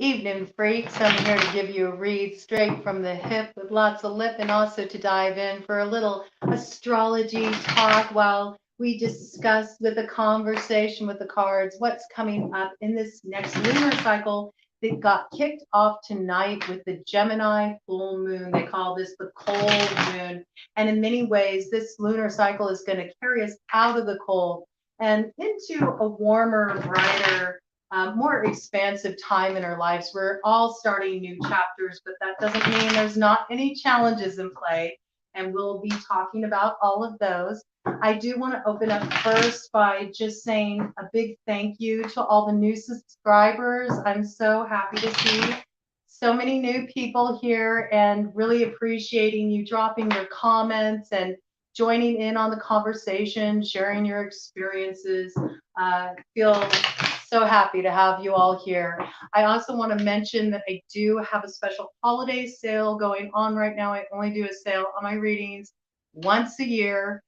Evening, freaks. I'm here to give you a read straight from the hip with lots of lip and also to dive in for a little astrology talk while we discuss with a conversation with the cards what's coming up in this next lunar cycle that got kicked off tonight with the Gemini full moon. They call this the cold moon. And in many ways, this lunar cycle is going to carry us out of the cold and into a warmer, brighter, more expansive time in our lives. We're all starting new chapters, but that doesn't mean there's not any challenges in play. And we'll be talking about all of those. I do want to open up first by just saying a big thank you to all the new subscribers. I'm so happy to see so many new people here and really appreciating you dropping your comments and joining in on the conversation, sharing your experiences. Feel so happy to have you all here. I also want to mention that I do have a special holiday sale going on right now. I only do a sale on my readings once a year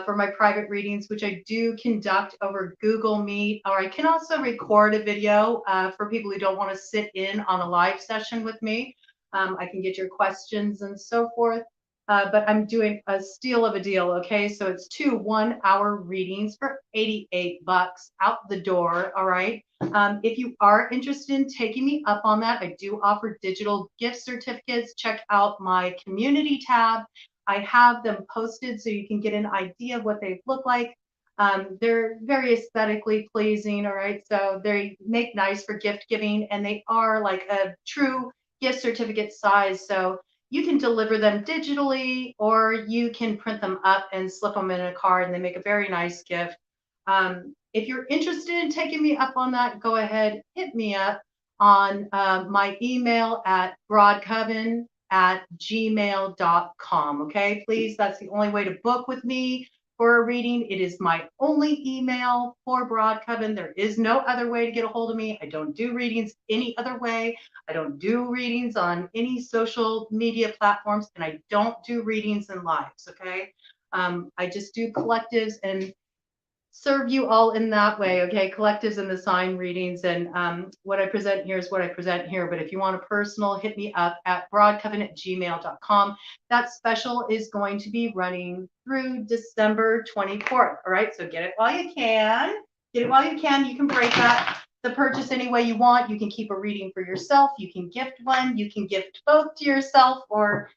for my private readings, which I do conduct over Google Meet, or I can also record a video for people who don't want to sit in on a live session with me. I can get your questions and so forth. But I'm doing a steal of a deal, okay? So it's 2 1-hour readings for $88 out the door, all right? If you are interested in taking me up on that, I do offer digital gift certificates. Check out my community tab. I have them posted so you can get an idea of what they look like. They're very aesthetically pleasing, all right? So they make nice for gift giving, and they are like a true gift certificate size. So you can deliver them digitally, or you can print them up and slip them in a card, and they make a very nice gift. If you're interested in taking me up on that, go ahead, hit me up on my email at broadcoven@gmail.com. Okay, please, that's the only way to book with me for a reading. It is my only email for BroadCoven. There is no other way to get a hold of me. I don't do readings any other way. I don't do readings on any social media platforms, and I don't do readings in lives, okay? I just do collectives and serve you all in that way, okay? Collectives and the sign readings, and what I present here is what I present here. But if you want a personal, hit me up at broadcoven@gmail.com. That special is going to be running through December 24th, all right? So get it while you can. Get it while you can. You can break that the purchase any way you want. You can keep a reading for yourself. You can gift one. You can gift both to yourself, or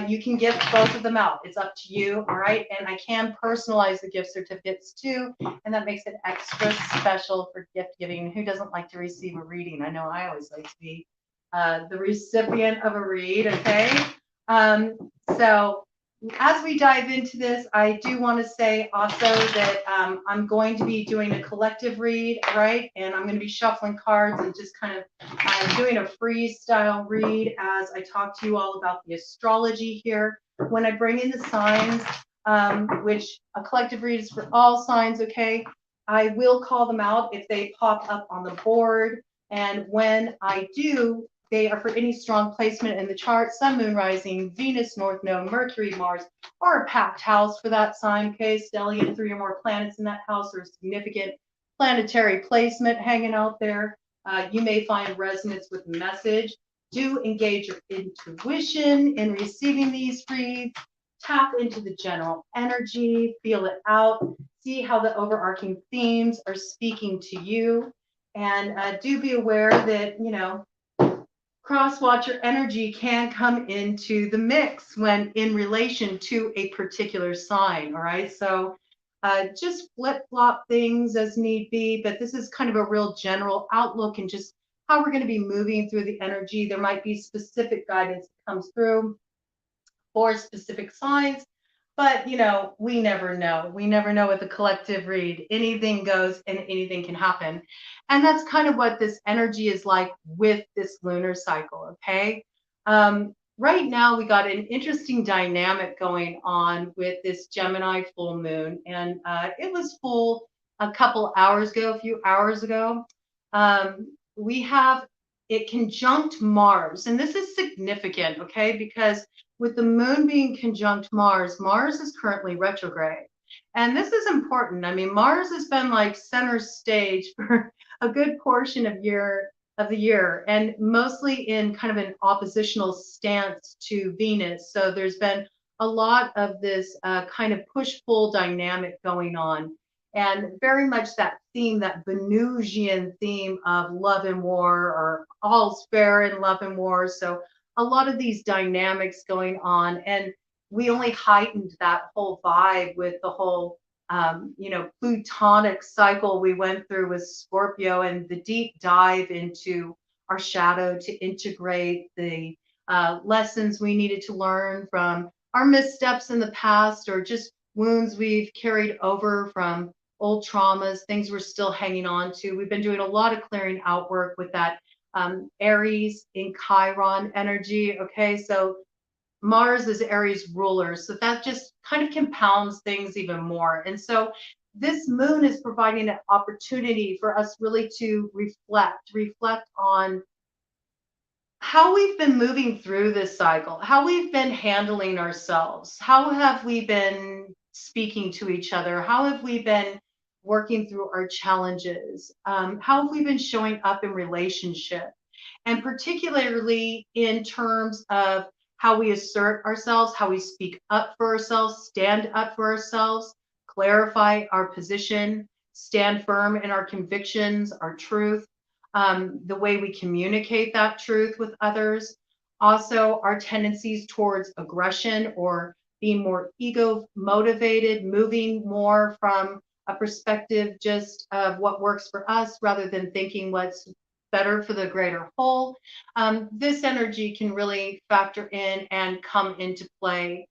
you can gift both of them out. It's up to you, all right? And I can personalize the gift certificates too, and that makes it extra special for gift giving. Who doesn't like to receive a reading? I know I always like to be the recipient of a read, okay? So as we dive into this, I do want to say also that I'm going to be doing a collective read, right? And I'm going to be shuffling cards and just kind of doing a freestyle read as I talk to you all about the astrology here. When I bring in the signs, which a collective read is for all signs, okay? I will call them out if they pop up on the board. And when I do, they are for any strong placement in the chart: Sun, Moon, Rising, Venus, North Node, Mercury, Mars, or a packed house for that sign. Okay, stellium, 3 or more planets in that house, or a significant planetary placement hanging out there. You may find resonance with the message. Do engage your intuition in receiving these reads. Tap into the general energy, feel it out, see how the overarching themes are speaking to you. And do be aware that, you know, cross-watcher energy can come into the mix when in relation to a particular sign, all right? So just flip-flop things as need be, but this is kind of a real general outlook and just how we're going to be moving through the energy. There might be specific guidance that comes through for specific signs, but, you know, we never know. We never know with a collective read. Anything goes and anything can happen. And that's kind of what this energy is like with this lunar cycle, okay? Right now, we got an interesting dynamic going on with this Gemini full moon. And it was full a couple hours ago, a few hours ago. We have it conjunct Mars. And this is significant, okay? Because with the moon being conjunct Mars, Mars is currently retrograde. And this is important. I mean, Mars has been like center stage for a good portion of your of the year, and mostly in kind of an oppositional stance to Venus. So there's been a lot of this kind of push-pull dynamic going on, and very much that theme, that Venusian theme of love and war, or all's fair in love and war. So a lot of these dynamics going on, and we only heightened that whole vibe with the whole plutonic cycle we went through with Scorpio, and the deep dive into our shadow to integrate the lessons we needed to learn from our missteps in the past, or just wounds we've carried over from old traumas, things we're still hanging on to. We've been doing a lot of clearing out work with that Aries in Chiron energy. Okay, so Mars is Aries ruler, so that just kind of compounds things even more. And so this moon is providing an opportunity for us really to reflect on how we've been moving through this cycle, how we've been handling ourselves, how have we been speaking to each other, how have we been working through our challenges, how have we been showing up in relationship, and particularly in terms of how we assert ourselves, how we speak up for ourselves, stand up for ourselves, clarify our position, stand firm in our convictions, our truth, the way we communicate that truth with others. Also, our tendencies towards aggression or being more ego motivated, moving more from a perspective just of what works for us rather than thinking what's better for the greater whole. This energy can really factor in and come into play.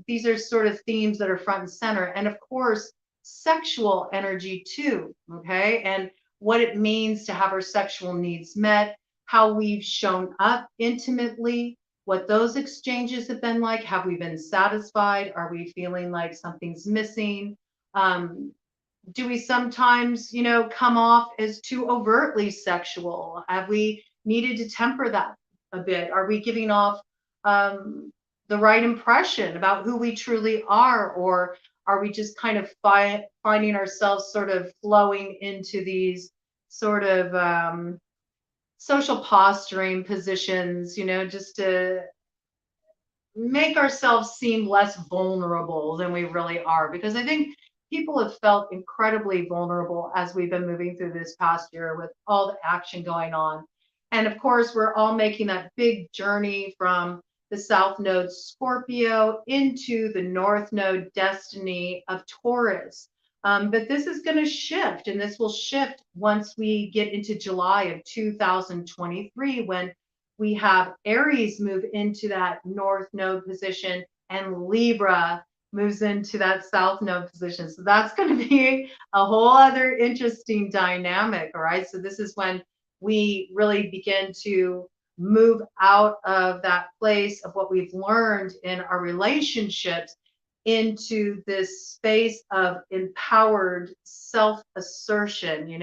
These are sort of themes that are front and center. And of course, sexual energy too, okay? And what it means to have our sexual needs met, how we've shown up intimately, what those exchanges have been like. Have we been satisfied? Are we feeling like something's missing? Do we sometimes, come off as too overtly sexual? Have we needed to temper that a bit? Are we giving off the right impression about who we truly are? Or are we just kind of finding ourselves sort of flowing into these sort of social posturing positions, just to make ourselves seem less vulnerable than we really are? Because I think people have felt incredibly vulnerable as we've been moving through this past year with all the action going on. And of course, we're all making that big journey from the South Node Scorpio into the North Node destiny of Taurus. But this is going to shift, and this will shift once we get into July of 2023, when we have Aries move into that North Node position and Libra moves into that South Node position. So that's going to be a whole other interesting dynamic. All right. So this is when we really begin to move out of that place of what we've learned in our relationships into this space of empowered self-assertion,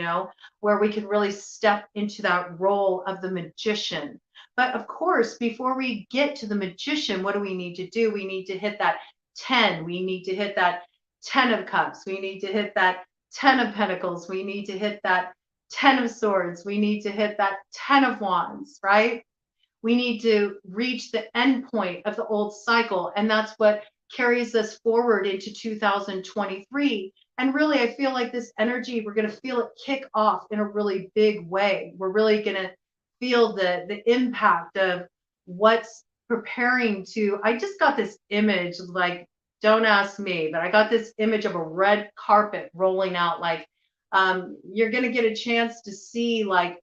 where we can really step into that role of the magician. But of course, before we get to the magician, what do we need to do? We need to hit that 10. We need to hit that 10 of cups. We need to hit that 10 of pentacles. We need to hit that 10 of swords. We need to hit that 10 of wands, right? We need to reach the end point of the old cycle. And that's what carries us forward into 2023. And really, I feel like this energy, we're going to feel it kick off in a really big way. We're really going to feel the impact of what's preparing to. I just got this image, like, don't ask me, but I got this image of a red carpet rolling out. Like, you're going to get a chance to see like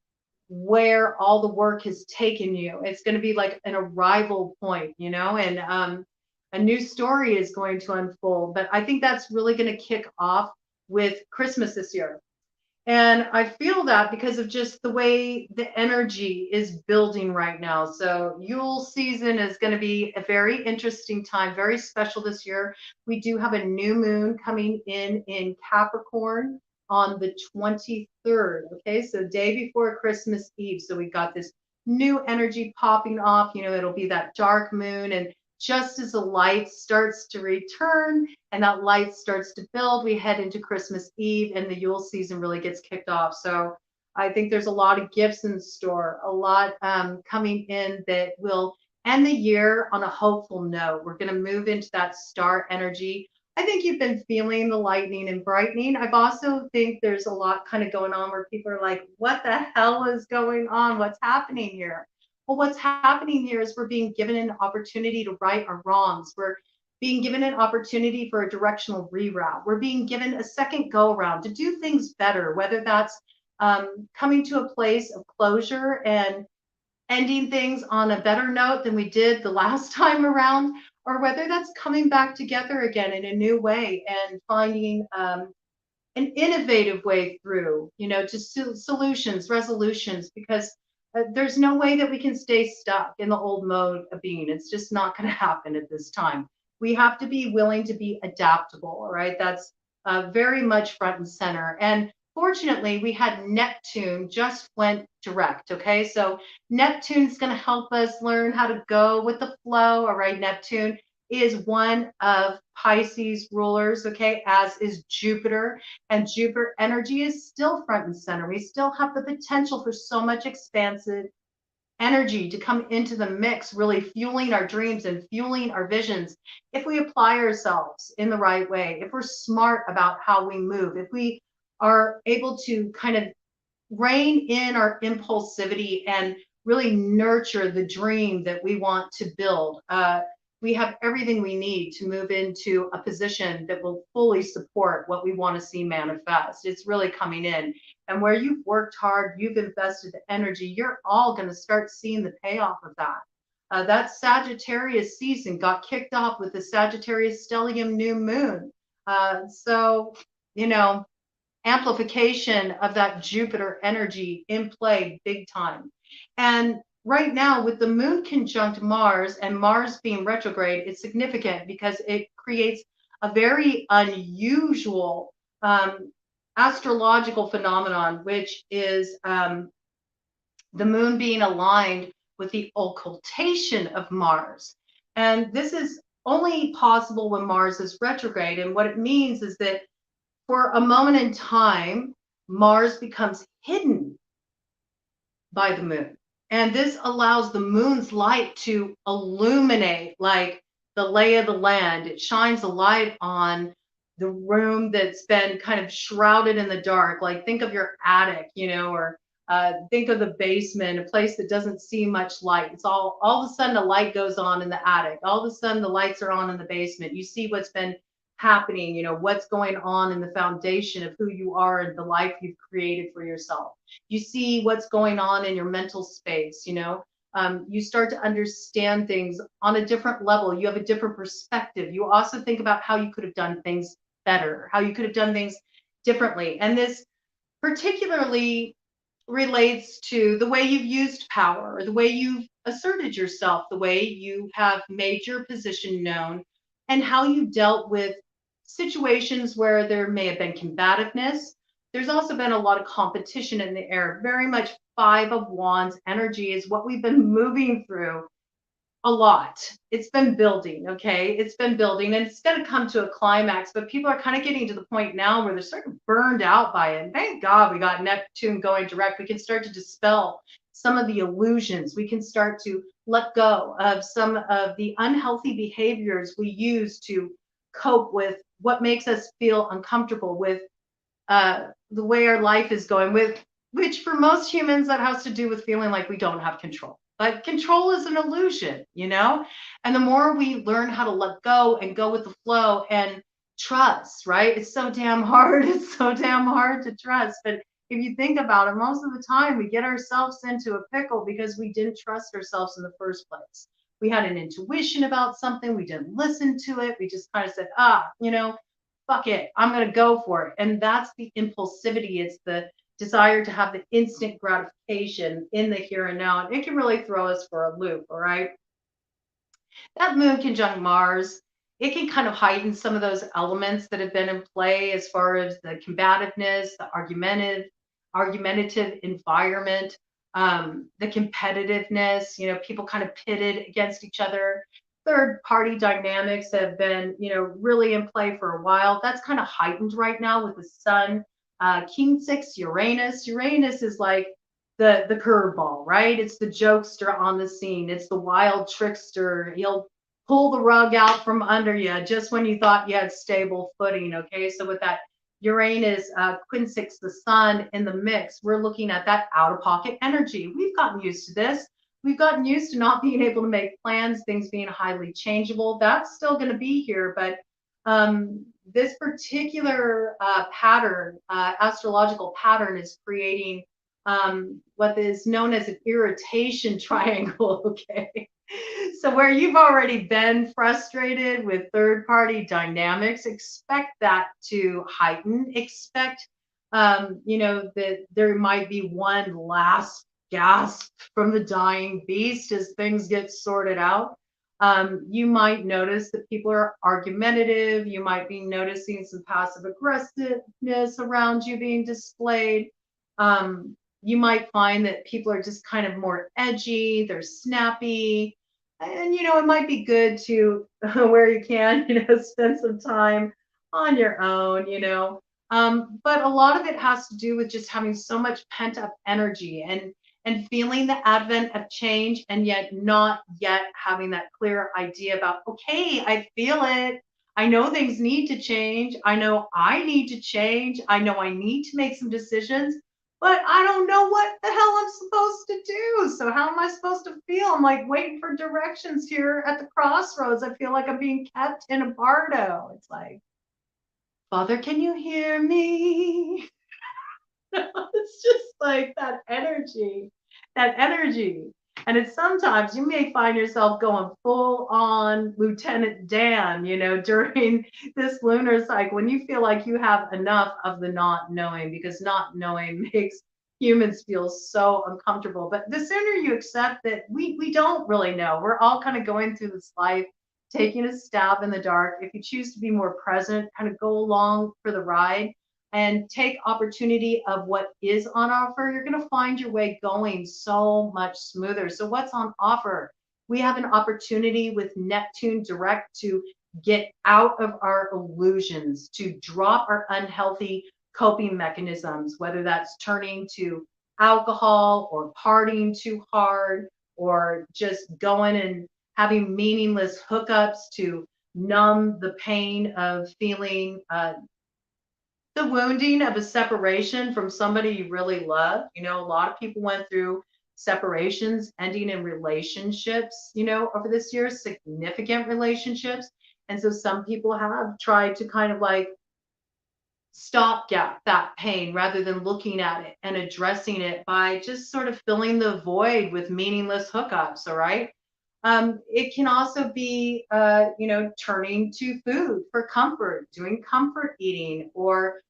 where all the work has taken you. It's going to be like an arrival point, and a new story is going to unfold. But I think that's really going to kick off with Christmas this year. And I feel that because of just the way the energy is building right now. So Yule season is going to be a very interesting time, very special this year. We do have a new moon coming in Capricorn on the 23rd. Okay, so day before Christmas Eve. So we got this new energy popping off. It'll be that dark moon, and just as the light starts to return and that light starts to build, we head into Christmas Eve, and the Yule season really gets kicked off. So I think there's a lot of gifts in store, a lot coming in that will end the year on a hopeful note. We're going to move into that star energy. I think you've been feeling the lightning and brightening. I've also think there's a lot kind of going on where people are like, what the hell is going on? What's happening here? Well, what's happening here is we're being given an opportunity to right our wrongs. We're being given an opportunity for a directional reroute. We're being given a second go around to do things better, whether that's coming to a place of closure and ending things on a better note than we did the last time around, or whether that's coming back together again in a new way and finding an innovative way through, to solutions, resolutions, because there's no way that we can stay stuck in the old mode of being. It's just not going to happen at this time. We have to be willing to be adaptable, right? That's very much front and center. And fortunately, we had Neptune just went direct. Okay. So Neptune's going to help us learn how to go with the flow. All right. Neptune is one of Pisces rulers, okay, as is Jupiter. And Jupiter energy is still front and center. We still have the potential for so much expansive energy to come into the mix, really fueling our dreams and fueling our visions if we apply ourselves in the right way, if we're smart about how we move, if we are able to kind of rein in our impulsivity and really nurture the dream that we want to build. We have everything we need to move into a position that will fully support what we want to see manifest. It's really coming in. And where you've worked hard, you've invested the energy, you're all going to start seeing the payoff of that. That Sagittarius season got kicked off with the Sagittarius stellium new moon. So, amplification of that Jupiter energy in play big time. And right now, with the moon conjunct Mars and Mars being retrograde, it's significant because it creates a very unusual astrological phenomenon, which is the moon being aligned with the occultation of Mars. And this is only possible when Mars is retrograde. And what it means is that for a moment in time, Mars becomes hidden by the moon. And this allows the moon's light to illuminate like the lay of the land. It shines a light on the room that's been kind of shrouded in the dark. Like think of your attic, or think of the basement, a place that doesn't see much light. It's all of a sudden the light goes on in the attic. All of a sudden the lights are on in the basement. You see what's been happening, what's going on in the foundation of who you are and the life you've created for yourself. You see what's going on in your mental space, you start to understand things on a different level. You have a different perspective. You also think about how you could have done things better, how you could have done things differently. And this particularly relates to the way you've used power, the way you've asserted yourself, the way you have made your position known, and how you dealt with situations where there may have been combativeness. There's also been a lot of competition in the air. Very much Five of Wands energy is what we've been moving through a lot. It's been building, okay? It's been building and it's going to come to a climax, but people are kind of getting to the point now where they're sort of burned out by it. And thank God we got Neptune going direct. We can start to dispel some of the illusions. We can start to let go of some of the unhealthy behaviors we use to cope with what makes us feel uncomfortable with the way our life is going, with which for most humans that has to do with feeling like we don't have control. But control is an illusion, and the more we learn how to let go and go with the flow and trust, right? It's so damn hard. It's so damn hard to trust. But if you think about it, most of the time we get ourselves into a pickle because we didn't trust ourselves in the first place. We had an intuition about something. We didn't listen to it. We just kind of said, fuck it. I'm going to go for it. And that's the impulsivity. It's the desire to have the instant gratification in the here and now. And it can really throw us for a loop. All right. That moon conjunct Mars, it can kind of heighten some of those elements that have been in play as far as the combativeness, the argumentative environment, the competitiveness, people kind of pitted against each other. Third party dynamics have been, really in play for a while. That's kind of heightened right now with the sun King 6 Uranus. Uranus is like the curveball, right? It's the jokester on the scene. It's the wild trickster. He'll pull the rug out from under you just when you thought you had stable footing. Okay, so with that Uranus, Quin 6, the sun in the mix, we're looking at that out of pocket energy. We've gotten used to this. We've gotten used to not being able to make plans, things being highly changeable. That's still going to be here, but this particular pattern, astrological pattern, is creating what is known as an irritation triangle. Okay. So where you've already been frustrated with third party dynamics, expect that to heighten. Expect, that there might be one last gasp from the dying beast as things get sorted out. You might notice that people are argumentative. You might be noticing some passive aggressiveness around you being displayed. You might find that people are just kind of more edgy, they're snappy. And, it might be good to, where you can, spend some time on your own, but a lot of it has to do with just having so much pent up energy and feeling the advent of change, and yet not yet having that clear idea about, okay, I feel it. I know things need to change. I know I need to change. I know I need to make some decisions, but I don't know what the hell I'm supposed to do. So how am I supposed to feel? I'm like waiting for directions here at the crossroads. I feel like I'm being kept in a bardo. It's like, Father, can you hear me? It's just like that energy. And it's sometimes you may find yourself going full on Lieutenant Dan, during this lunar cycle, when you feel like you have enough of the not knowing, because not knowing makes humans feel so uncomfortable. But the sooner you accept that we don't really know, we're all kind of going through this life, taking a stab in the dark. If you choose to be more present, kind of go along for the ride and take opportunity of what is on offer, you're going to find your way going so much smoother. So what's on offer? We have an opportunity with Neptune direct to get out of our illusions, to drop our unhealthy coping mechanisms, whether that's turning to alcohol or partying too hard, or just going and having meaningless hookups to numb the pain of feeling the wounding of a separation from somebody you really love. A lot of people went through separations, ending in relationships, over this year, significant relationships. And so some people have tried to kind of like stopgap that pain rather than looking at it and addressing it by just sort of filling the void with meaningless hookups. All right. It can also be, turning to food for comfort, doing comfort eating, or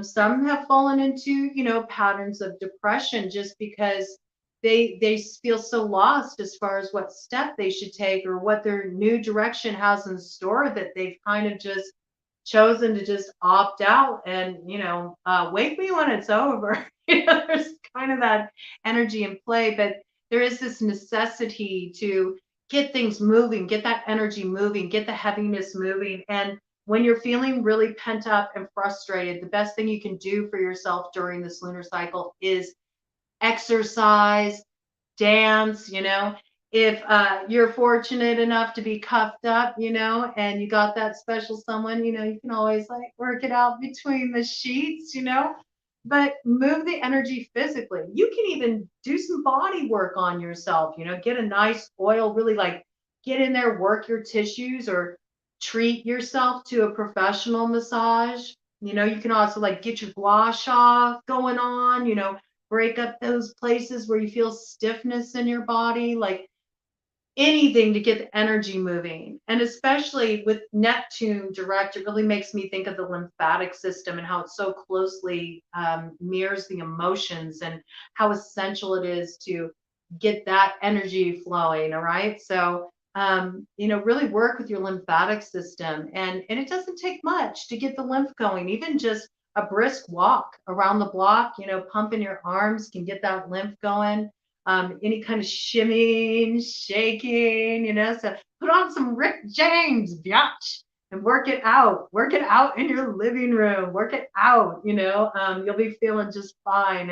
some have fallen into, patterns of depression just because they feel so lost as far as what step they should take or what their new direction has in store, that they've kind of just chosen to just opt out and, wake me when it's over. There's kind of that energy in play, but there is this necessity to get things moving, get that energy moving, get the heaviness moving. And when you're feeling really pent up and frustrated, the best thing you can do for yourself during this lunar cycle is exercise, dance. If you're fortunate enough to be cuffed up, and you got that special someone, you can always like work it out between the sheets, but move the energy physically. You can even do some body work on yourself, get a nice oil, really like get in there, work your tissues, or treat yourself to a professional massage. You can also like get your gua sha going on, break up those places where you feel stiffness in your body, like anything to get the energy moving. And especially with Neptune direct, it really makes me think of the lymphatic system and how it so closely mirrors the emotions, and how essential it is to get that energy flowing. All right. So, really work with your lymphatic system. And it doesn't take much to get the lymph going. Even just a brisk walk around the block, pumping your arms can get that lymph going. Any kind of shimmying, shaking, so put on some Rick James, biatch. and work it out. Work it out in your living room. Work it out. You'll be feeling just fine.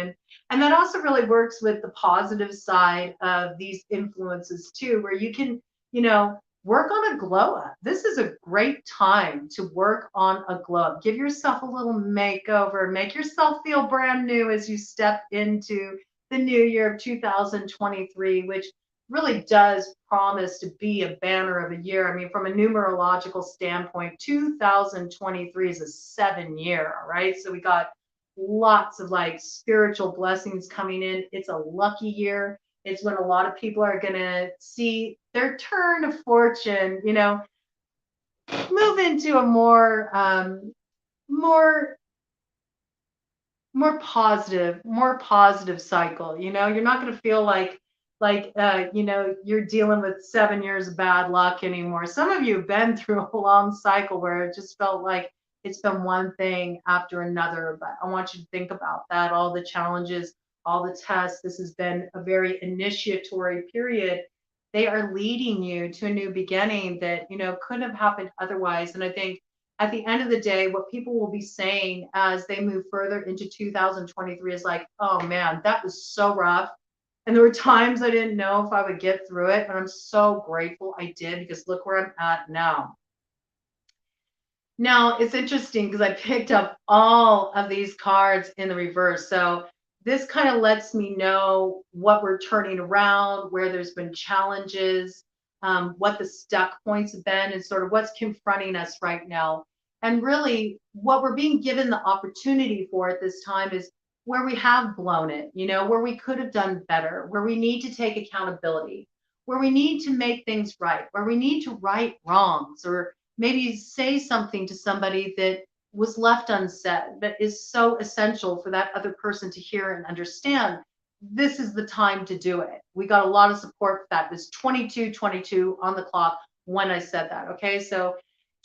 And that also really works with the positive side of these influences too, where you can, work on a glow up. This is a great time to work on a glow up. Give yourself a little makeover. Make yourself feel brand new as you step into the new year of 2023, which really does promise to be a banner of a year. I mean, from a numerological standpoint, 2023 is a 7-year, right? So we got lots of like spiritual blessings coming in. It's a lucky year. It's when a lot of people are going to see their turn of fortune, move into a more positive cycle. You're not going to feel like you're dealing with 7 years of bad luck anymore. Some of you have been through a long cycle where it just felt like it's been one thing after another. But I want you to think about that, all the challenges, all the tests. This has been a very initiatory period. They are leading you to a new beginning that couldn't have happened otherwise. And I think at the end of the day, what people will be saying as they move further into 2023 is like, oh man, that was so rough. And there were times I didn't know if I would get through it, but I'm so grateful I did, because look where I'm at now. Now, it's interesting because I picked up all of these cards in the reverse. So this kind of lets me know what we're turning around, where there's been challenges, what the stuck points have been, and sort of what's confronting us right now. And really, what we're being given the opportunity for at this time is where we have blown it, where we could have done better, where we need to take accountability, where we need to make things right, where we need to right wrongs, or maybe say something to somebody that was left unsaid that is so essential for that other person to hear and understand. This is the time to do it. We got a lot of support for that. This 22:22 on the clock when I said that. Okay, so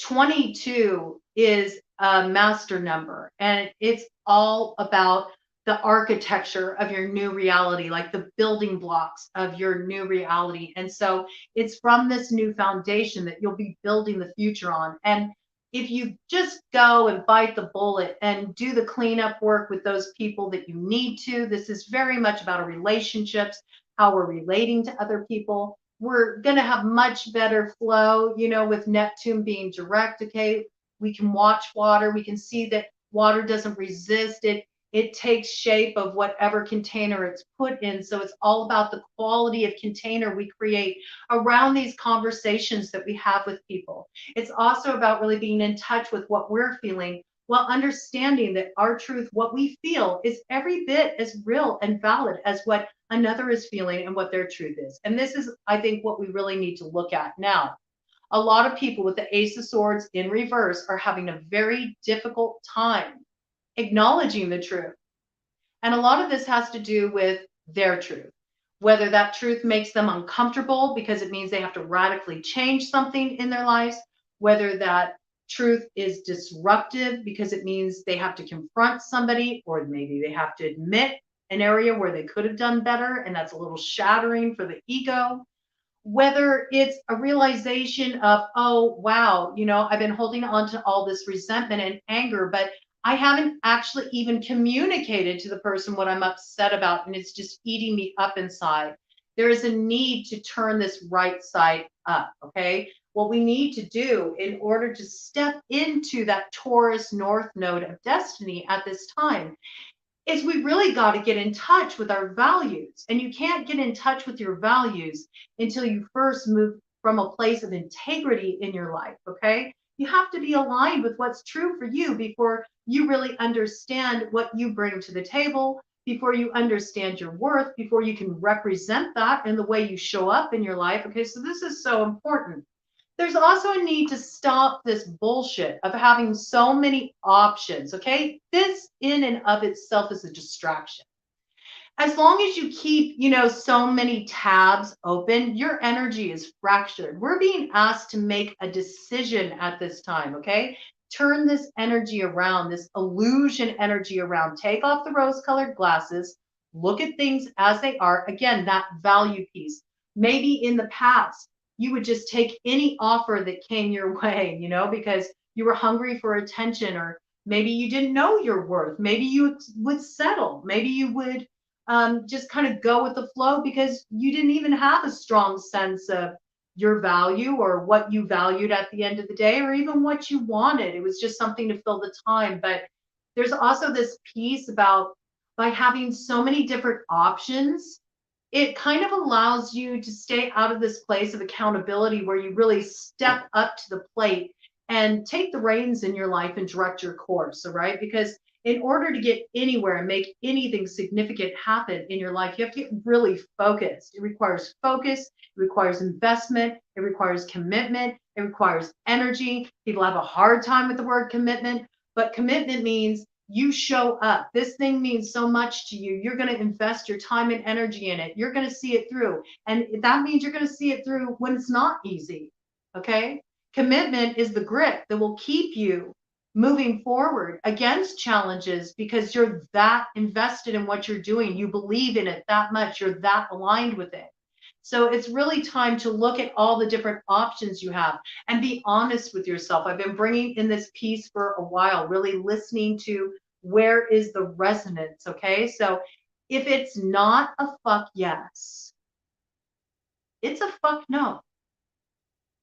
22 is a master number, and it's all about the architecture of your new reality, like the building blocks of your new reality. And so it's from this new foundation that you'll be building the future on. And if you just go and bite the bullet and do the cleanup work with those people that you need to, this is very much about our relationships, how we're relating to other people. We're going to have much better flow, with Neptune being direct. Okay, we can watch water. We can see that water doesn't resist it. It takes shape of whatever container it's put in. So it's all about the quality of container we create around these conversations that we have with people. It's also about really being in touch with what we're feeling, while understanding that our truth, what we feel, is every bit as real and valid as what another is feeling and what their truth is. And this is, I think, what we really need to look at now. A lot of people with the Ace of Swords in reverse are having a very difficult time acknowledging the truth. And a lot of this has to do with their truth, whether that truth makes them uncomfortable because it means they have to radically change something in their lives, whether that truth is disruptive because it means they have to confront somebody, or maybe they have to admit an area where they could have done better, and that's a little shattering for the ego. Whether it's a realization of, oh, wow, I've been holding on to all this resentment and anger, but I haven't actually even communicated to the person what I'm upset about, and it's just eating me up inside. There is a need to turn this right side up, okay? What we need to do in order to step into that Taurus North Node of destiny at this time is we really got to get in touch with our values. And you can't get in touch with your values until you first move from a place of integrity in your life, okay? You have to be aligned with what's true for you before you really understand what you bring to the table, before you understand your worth, before you can represent that in the way you show up in your life. Okay, so this is so important. There's also a need to stop this bullshit of having so many options, okay? This in and of itself is a distraction. As long as you keep, so many tabs open, your energy is fractured. We're being asked to make a decision at this time, okay? Turn this energy around, this illusion energy around. Take off the rose-colored glasses. Look at things as they are. Again, that value piece. Maybe in the past, you would just take any offer that came your way, because you were hungry for attention, or maybe you didn't know your worth. Maybe you would settle. Maybe you would just kind of go with the flow because you didn't even have a strong sense of your value or what you valued at the end of the day, or even what you wanted. It was just something to fill the time. But there's also this piece about, by having so many different options, it kind of allows you to stay out of this place of accountability where you really step up to the plate and take the reins in your life and direct your course. All right. Because in order to get anywhere and make anything significant happen in your life, you have to get really focused. It requires focus, it requires investment, it requires commitment, it requires energy. People have a hard time with the word commitment, but commitment means you show up. This thing means so much to you. You're going to invest your time and energy in it. You're going to see it through. And that means you're going to see it through when it's not easy. Okay? Commitment is the grit that will keep you moving forward against challenges because you're that invested in what you're doing. You believe in it that much. You're that aligned with it. So it's really time to look at all the different options you have and be honest with yourself. I've been bringing in this piece for a while, really listening to where is the resonance, okay? So if it's not a fuck yes, it's a fuck no.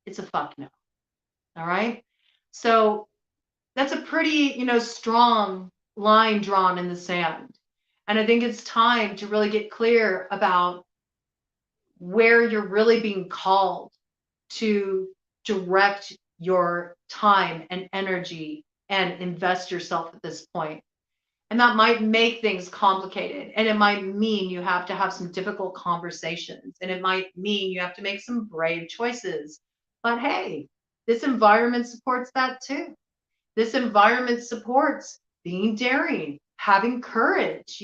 It's a fuck no, all right? So that's a pretty, strong line drawn in the sand. And I think it's time to really get clear about where you're really being called to direct your time and energy and invest yourself at this point. And that might make things complicated. And it might mean you have to have some difficult conversations. And it might mean you have to make some brave choices. But hey, this environment supports that too. This environment supports being daring, having courage,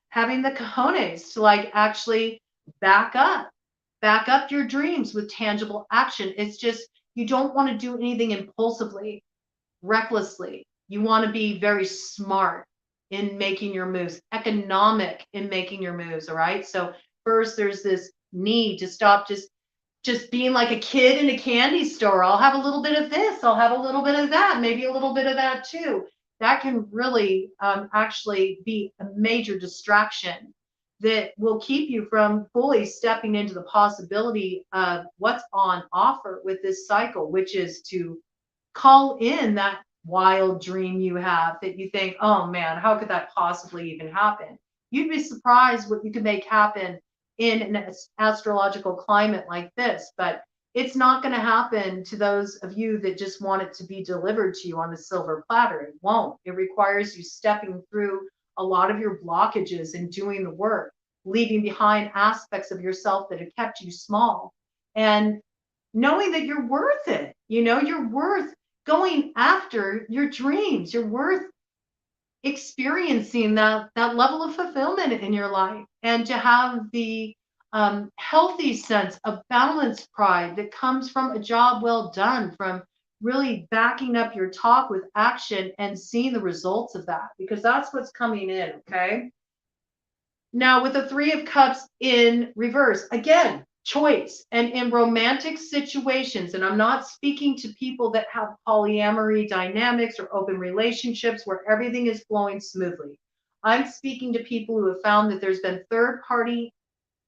having the cojones to actually back up your dreams with tangible action. It's just, you don't want to do anything impulsively, recklessly. You want to be very smart in making your moves, economic in making your moves. All right. So first there's this need to stop just being like a kid in a candy store. I'll have a little bit of this, I'll have a little bit of that, maybe a little bit of that too. That can really actually be a major distraction that will keep you from fully stepping into the possibility of what's on offer with this cycle, which is to call in that wild dream you have that you think, oh man, how could that possibly even happen? You'd be surprised what you can make happen in an astrological climate like this, but it's not going to happen to those of you that just want it to be delivered to you on a silver platter. It won't. It requires you stepping through a lot of your blockages and doing the work, leaving behind aspects of yourself that have kept you small, and knowing that you're worth it. You're worth going after your dreams. You're worth experiencing that level of fulfillment in your life, and to have the healthy sense of balanced pride that comes from a job well done, from really backing up your talk with action and seeing the results of that, because that's what's coming in. Okay. Now with the 3 of Cups in reverse, again, choice. And in romantic situations, and I'm not speaking to people that have polyamory dynamics or open relationships where everything is flowing smoothly. I'm speaking to people who have found that there's been third-party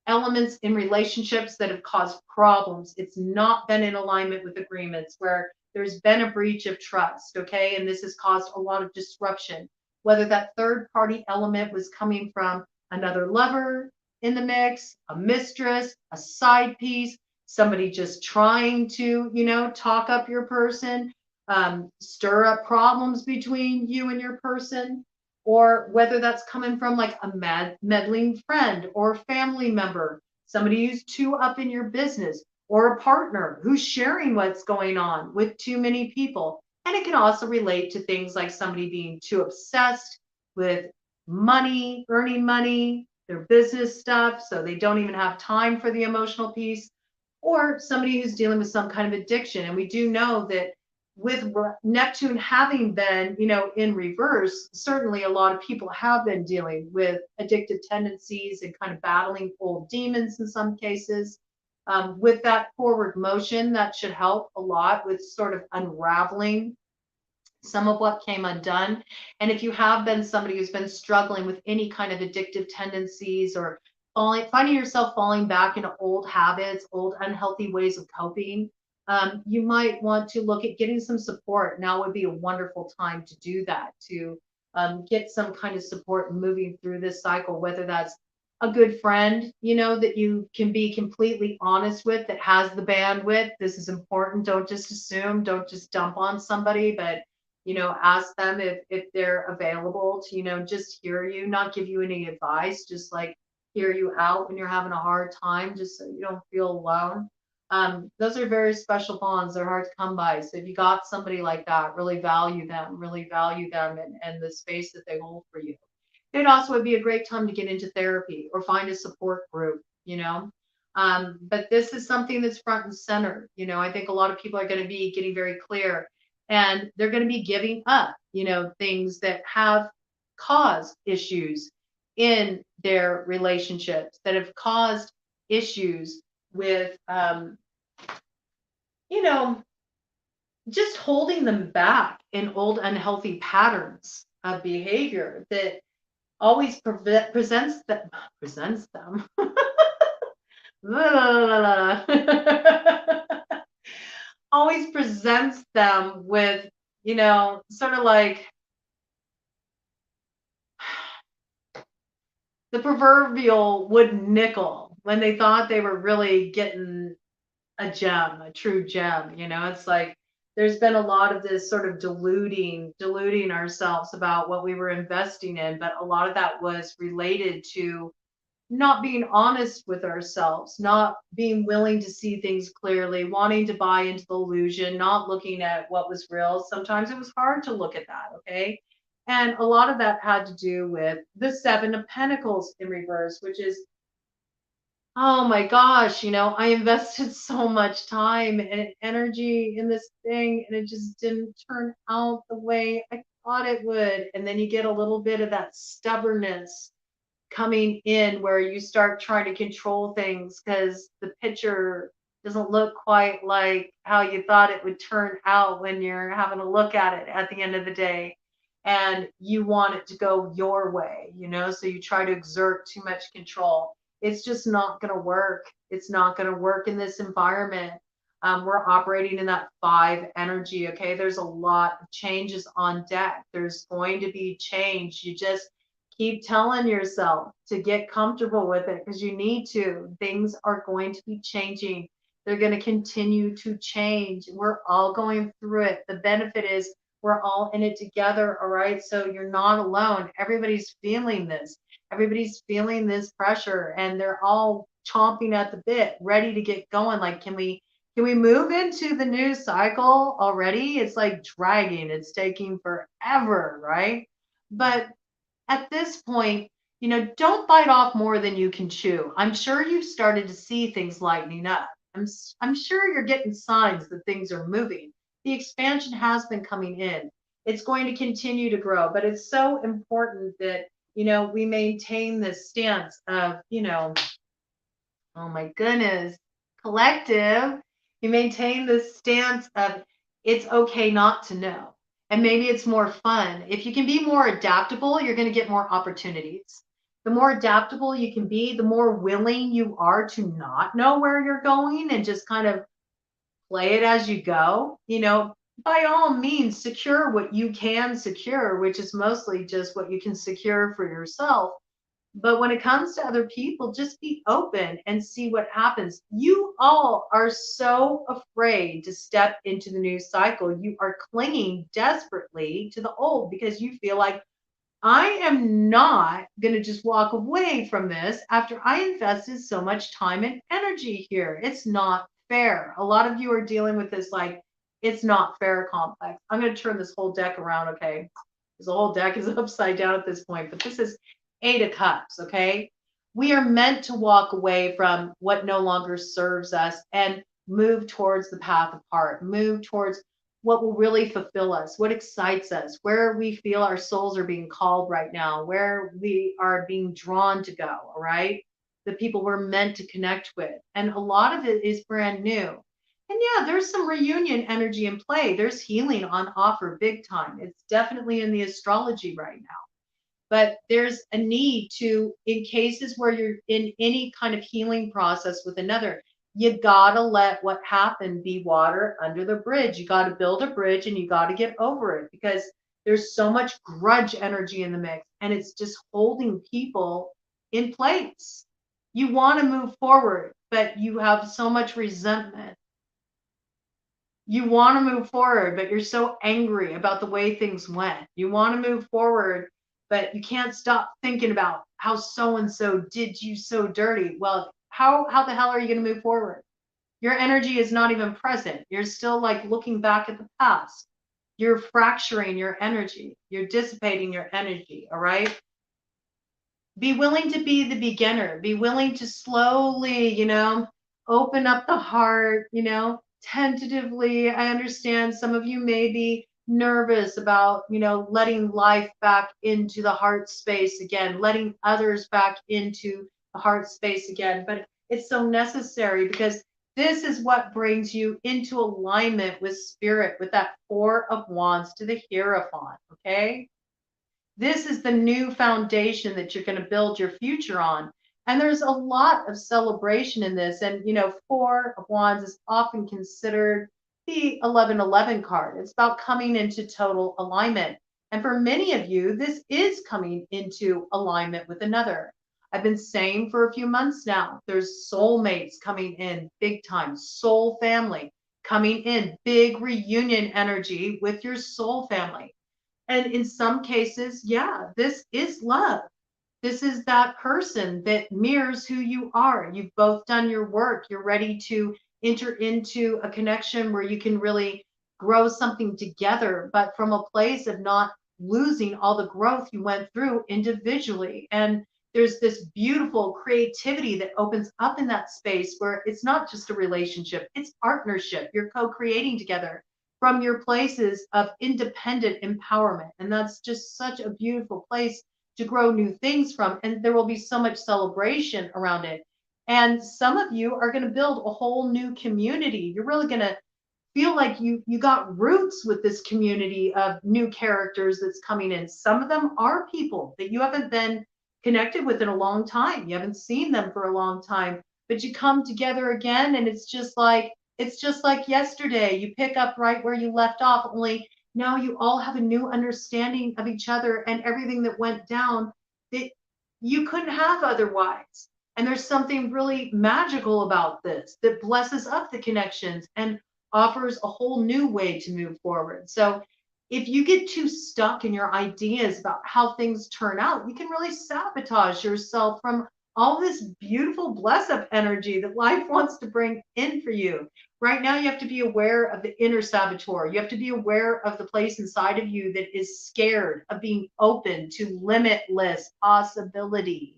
elements in relationships that have caused problems. It's not been in alignment with agreements, where there's been a breach of trust, okay? And this has caused a lot of disruption. Whether that third-party element was coming from another lover in the mix, a mistress, a side piece, somebody just trying to, talk up your person, stir up problems between you and your person, or whether that's coming from like a meddling friend or family member, somebody who's too up in your business, or a partner who's sharing what's going on with too many people. And it can also relate to things like somebody being too obsessed with money, earning money, their business stuff, so they don't even have time for the emotional piece, or somebody who's dealing with some kind of addiction. And we do know that with Neptune having been, in reverse, certainly a lot of people have been dealing with addictive tendencies and kind of battling old demons in some cases. With that forward motion, that should help a lot with sort of unraveling some of what came undone. And if you have been somebody who's been struggling with any kind of addictive tendencies or finding yourself falling back into old habits, old unhealthy ways of coping, you might want to look at getting some support. Now would be a wonderful time to do that, to get some kind of support moving through this cycle, whether that's a good friend, that you can be completely honest with, that has the bandwidth. This is important. Don't just assume, don't just dump on somebody, but ask them if they're available to, just hear you, not give you any advice, just like hear you out when you're having a hard time, just so you don't feel alone. Those are very special bonds. They're hard to come by. So if you got somebody like that, really value them and the space that they hold for you. It also would be a great time to get into therapy or find a support group. But this is something that's front and center. I think a lot of people are going to be getting very clear, and they're going to be giving up, things that have caused issues in their relationships, that have caused issues with, just holding them back in old unhealthy patterns of behavior that always presents them always presents them with, sort of like the proverbial wooden nickel when they thought they were really getting a gem, a true gem. It's like there's been a lot of this sort of diluting ourselves about what we were investing in, but a lot of that was related to not being honest with ourselves, not being willing to see things clearly, wanting to buy into the illusion, not looking at what was real. Sometimes it was hard to look at that, okay? And a lot of that had to do with the Seven of Pentacles in reverse, which is, oh my gosh, I invested so much time and energy in this thing, and it just didn't turn out the way I thought it would. And then you get a little bit of that stubbornness coming in where you start trying to control things because the picture doesn't look quite like how you thought it would turn out when you're having a look at it at the end of the day. And you want it to go your way, so you try to exert too much control. It's just not going to work. It's not going to work in this environment. We're operating in that 5 energy. Okay. There's a lot of changes on deck. There's going to be change. You just keep telling yourself to get comfortable with it because you need to. Things are going to be changing. They're going to continue to change. We're all going through it. The benefit is we're all in it together. All right. So you're not alone. Everybody's feeling this. Everybody's feeling this pressure, and they're all chomping at the bit, ready to get going. Like, can we move into the new cycle already? It's like dragging. It's taking forever, right? But at this point, don't bite off more than you can chew. I'm sure you've started to see things lightening up. I'm sure you're getting signs that things are moving. The expansion has been coming in. It's going to continue to grow, but it's so important that, we maintain this stance of, oh my goodness, collective. You maintain this stance of it's okay not to know. And maybe it's more fun. If you can be more adaptable, you're going to get more opportunities. The more adaptable you can be, the more willing you are to not know where you're going and just kind of play it as you go. By all means, secure what you can secure, which is mostly just what you can secure for yourself. But when it comes to other people, just be open and see what happens. You all are so afraid to step into the new cycle. You are clinging desperately to the old because you feel like, I am not going to just walk away from this after I invested so much time and energy here. It's not fair. A lot of you are dealing with this like, it's not fair complex. I'm going to turn this whole deck around, okay? Because the whole deck is upside down at this point, but this is 8 of Cups, okay? We are meant to walk away from what no longer serves us and move towards the path of heart, move towards what will really fulfill us, what excites us, where we feel our souls are being called right now, where we are being drawn to go, all right? the people we're meant to connect with. And a lot of it is brand new. And yeah, there's some reunion energy in play. There's healing on offer big time. It's definitely in the astrology right now. But there's a need to, in cases where you're in any kind of healing process with another, you gotta let what happened be water under the bridge. You gotta build a bridge and you gotta get over it, because there's so much grudge energy in the mix and it's just holding people in place. You want to move forward, but you have so much resentment. You want to move forward, but you're so angry about the way things went. You want to move forward, but you can't stop thinking about how so and so did you so dirty. Well, how the hell are you going to move forward? Your energy is not even present. You're still like looking back at the past. You're fracturing your energy. You're dissipating your energy. All right. Be willing to be the beginner. Be willing to slowly, open up the heart, tentatively. I understand some of you may be nervous about, letting life back into the heart space again, letting others back into the heart space again. But it's so necessary, because this is what brings you into alignment with spirit, with that Four of Wands to the Hierophant. Okay. This is the new foundation that you're going to build your future on. And there's a lot of celebration in this. And, Four of Wands is often considered the 1111 card. It's about coming into total alignment. And for many of you, this is coming into alignment with another. I've been saying for a few months now, there's soulmates coming in big time, soul family coming in, big reunion energy with your soul family. And in some cases, yeah, this is love. This is that person that mirrors who you are. You've both done your work. You're ready to enter into a connection where you can really grow something together, but from a place of not losing all the growth you went through individually. And there's this beautiful creativity that opens up in that space where it's not just a relationship, it's partnership. You're co-creating together from your places of independent empowerment. And that's just such a beautiful place to grow new things from. And there will be so much celebration around it. And some of you are going to build a whole new community. You're really going to feel like you got roots with this community of new characters that's coming in. Some of them are people that you haven't been connected with in a long time. You haven't seen them for a long time, but you come together again, and it's just like yesterday. You pick up right where you left off, only now you all have a new understanding of each other and everything that went down that you couldn't have otherwise. And there's something really magical about this that blesses up the connections and offers a whole new way to move forward. So if you get too stuck in your ideas about how things turn out, you can really sabotage yourself from all this beautiful bless up energy that life wants to bring in for you. Right now, you have to be aware of the inner saboteur. You have to be aware of the place inside of you that is scared of being open to limitless possibility.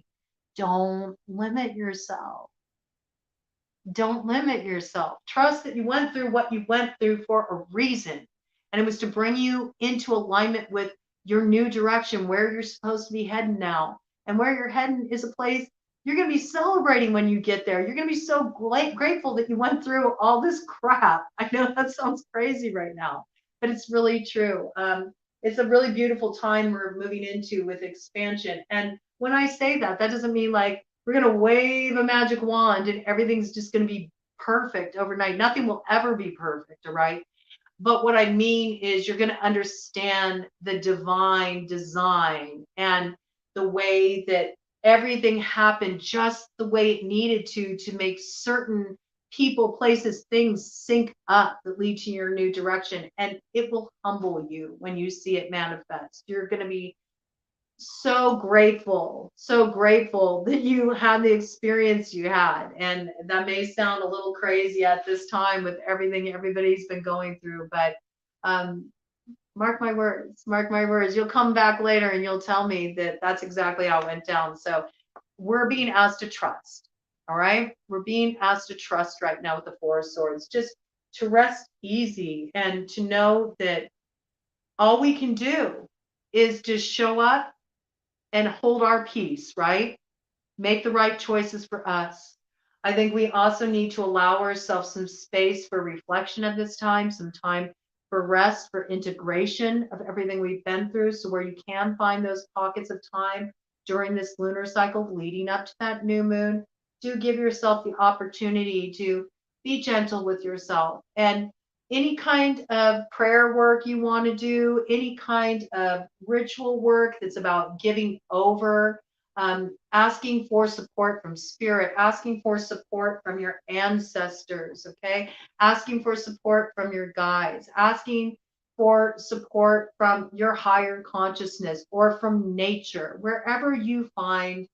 Don't limit yourself. Don't limit yourself. Trust that you went through what you went through for a reason. And it was to bring you into alignment with your new direction, where you're supposed to be heading now. And where you're heading is a place you're going to be celebrating when you get there. You're going to be so grateful that you went through all this crap. I know that sounds crazy right now, but it's really true. It's a really beautiful time we're moving into with expansion. And when I say that, that doesn't mean like we're going to wave a magic wand and everything's just going to be perfect overnight. Nothing will ever be perfect, all right? But what I mean is you're going to understand the divine design and the way that everything happened just the way it needed to make certain people, places, things sync up that lead to your new direction. And it will humble you when you see it manifest. You're going to be so grateful that you had the experience you had. And that may sound a little crazy at this time with everything everybody's been going through, but mark my words, you'll come back later and you'll tell me that that's exactly how it went down. So we're being asked to trust. All right. We're being asked to trust right now with the Four of Swords, just to rest easy and to know that all we can do is just show up and hold our peace, right? make the right choices for us. I think we also need to allow ourselves some space for reflection at this time, some time for rest, for integration of everything we've been through. So where you can find those pockets of time during this lunar cycle leading up to that new moon, do give yourself the opportunity to be gentle with yourself. And any kind of prayer work you want to do, any kind of ritual work that's about giving over, asking for support from spirit, asking for support from your ancestors, okay? Asking for support from your guides, asking for support from your higher consciousness or from nature, wherever you find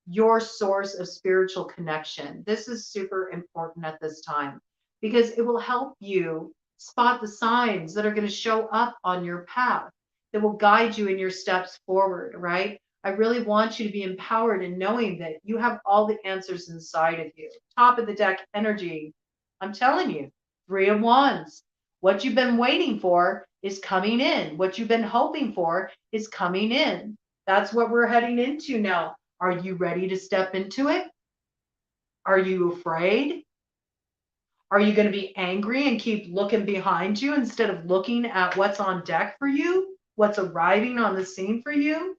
your source of spiritual connection. This is super important at this time because it will help you spot the signs that are going to show up on your path that will guide you in your steps forward, right? I really want you to be empowered in knowing that you have all the answers inside of you. Top of the deck energy. I'm telling you, 3 of Wands. What you've been waiting for is coming in. What you've been hoping for is coming in. That's what we're heading into now. Are you ready to step into it? Are you afraid? Are you going to be angry and keep looking behind you instead of looking at what's on deck for you? What's arriving on the scene for you?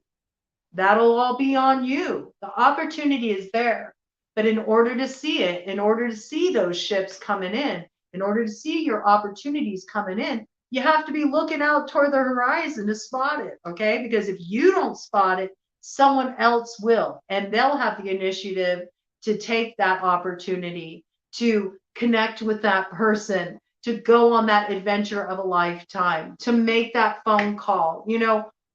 That'll all be on you. The opportunity is there. But in order to see it, in order to see those ships coming in order to see your opportunities coming in, you have to be looking out toward the horizon to spot it, okay? Because if you don't spot it, someone else will, and they'll have the initiative to take that opportunity, to connect with that person, to go on that adventure of a lifetime, to make that phone call,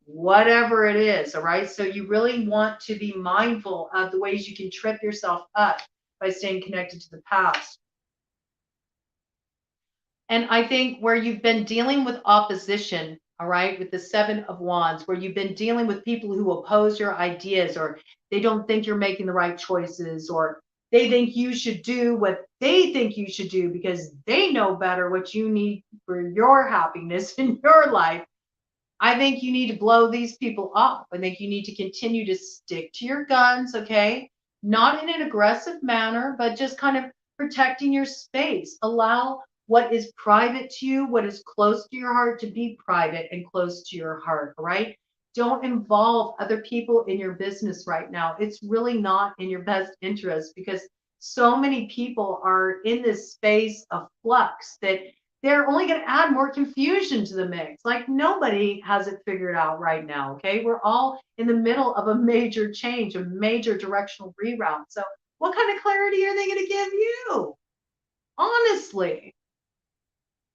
whatever it is. All right. So you really want to be mindful of the ways you can trip yourself up by staying connected to the past. And I think where you've been dealing with opposition, all right, with the 7 of Wands, where you've been dealing with people who oppose your ideas, or they don't think you're making the right choices, or they think you should do what they think you should do because they know better what you need for your happiness in your life. I think you need to blow these people off. I think you need to continue to stick to your guns, okay? Not in an aggressive manner, but just kind of protecting your space. Allow what is private to you, what is close to your heart, to be private and close to your heart, all right? Don't involve other people in your business right now. It's really not in your best interest because so many people are in this space of flux that they're only going to add more confusion to the mix. Like nobody has it figured out right now, okay? We're all in the middle of a major change, a major directional reroute. So what kind of clarity are they going to give you? Honestly,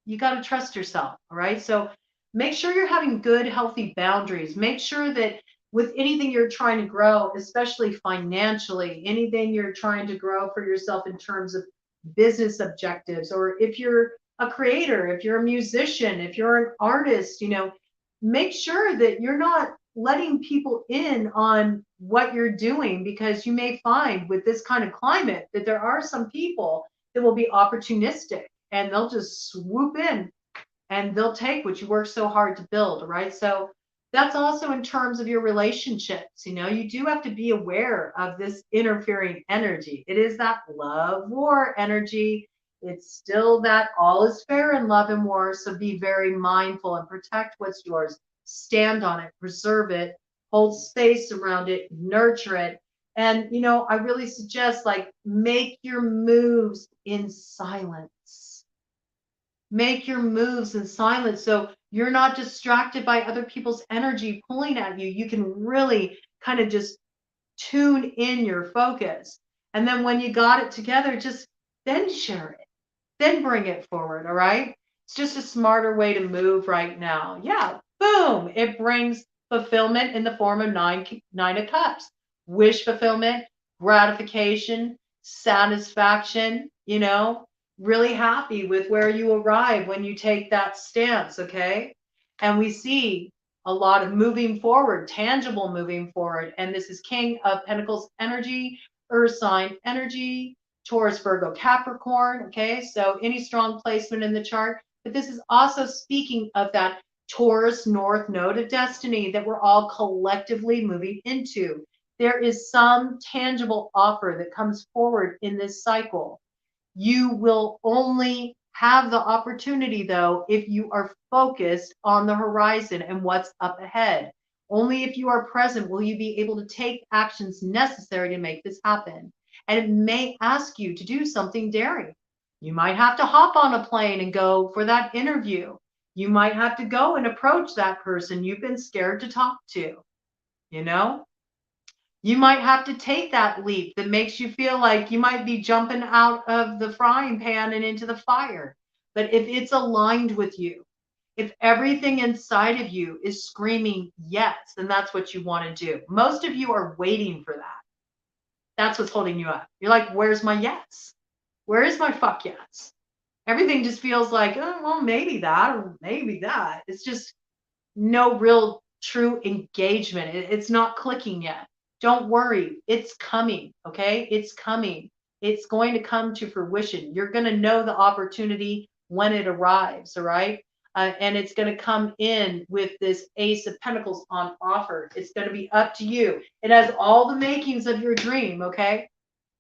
you got to trust yourself, all right? So make sure you're having good, healthy boundaries. Make sure that with anything you're trying to grow, especially financially, anything you're trying to grow for yourself in terms of business objectives, or if you're a creator, if you're a musician, if you're an artist, make sure that you're not letting people in on what you're doing, because you may find with this kind of climate that there are some people that will be opportunistic and they'll just swoop in and they'll take what you worked so hard to build, right? So that's also in terms of your relationships. You do have to be aware of this interfering energy. It is that love war energy. It's still that all is fair in love and war. So be very mindful and protect what's yours. Stand on it, preserve it, hold space around it, nurture it. And, I really suggest make your moves in silence. Make your moves in silence so you're not distracted by other people's energy pulling at you. You can really kind of just tune in your focus. And then when you got it together, just then share it, then bring it forward. All right. It's just a smarter way to move right now. Yeah. Boom. It brings fulfillment in the form of nine of cups, wish fulfillment, gratification, satisfaction, really happy with where you arrive when you take that stance, okay? And we see a lot of moving forward, tangible moving forward. And this is King of Pentacles energy, Earth sign energy, Taurus, Virgo, Capricorn, okay? So any strong placement in the chart. But this is also speaking of that Taurus North node of destiny that we're all collectively moving into. there is some tangible offer that comes forward in this cycle. You will only have the opportunity, though, if you are focused on the horizon and what's up ahead. Only if you are present will you be able to take actions necessary to make this happen. And it may ask you to do something daring. You might have to hop on a plane and go for that interview. You might have to go and approach that person you've been scared to talk to. You know, you might have to take that leap that makes you feel like you might be jumping out of the frying pan and into the fire. But if it's aligned with you, if everything inside of you is screaming yes, then that's what you want to do. Most of you are waiting for that. That's what's holding you up. You're like, where's my yes? Where is my fuck yes? Everything just feels like, oh, well, maybe that or maybe that. It's just no real true engagement. It's not clicking yet. Don't worry. It's coming. Okay. It's coming. It's going to come to fruition. You're going to know the opportunity when it arrives. All right. And it's going to come in with this Ace of Pentacles on offer. It's going to be up to you. It has all the makings of your dream. Okay.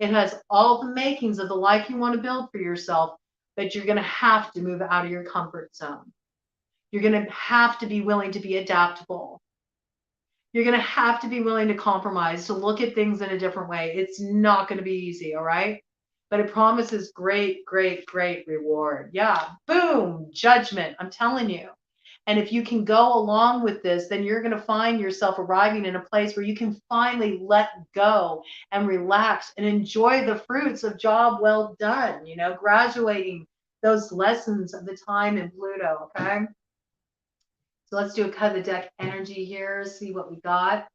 It has all the makings of the life you want to build for yourself, but you're going to have to move out of your comfort zone. You're going to have to be willing to be adaptable. You're going to have to be willing to compromise, to look at things in a different way. It's not going to be easy, all right? But it promises great, great, great reward. Yeah, boom, judgment, I'm telling you. And if you can go along with this, then you're going to find yourself arriving in a place where you can finally let go and relax and enjoy the fruits of job well done, you know, graduating those lessons of the time in Pluto, okay? So let's do a cut of the deck energy here, see what we got.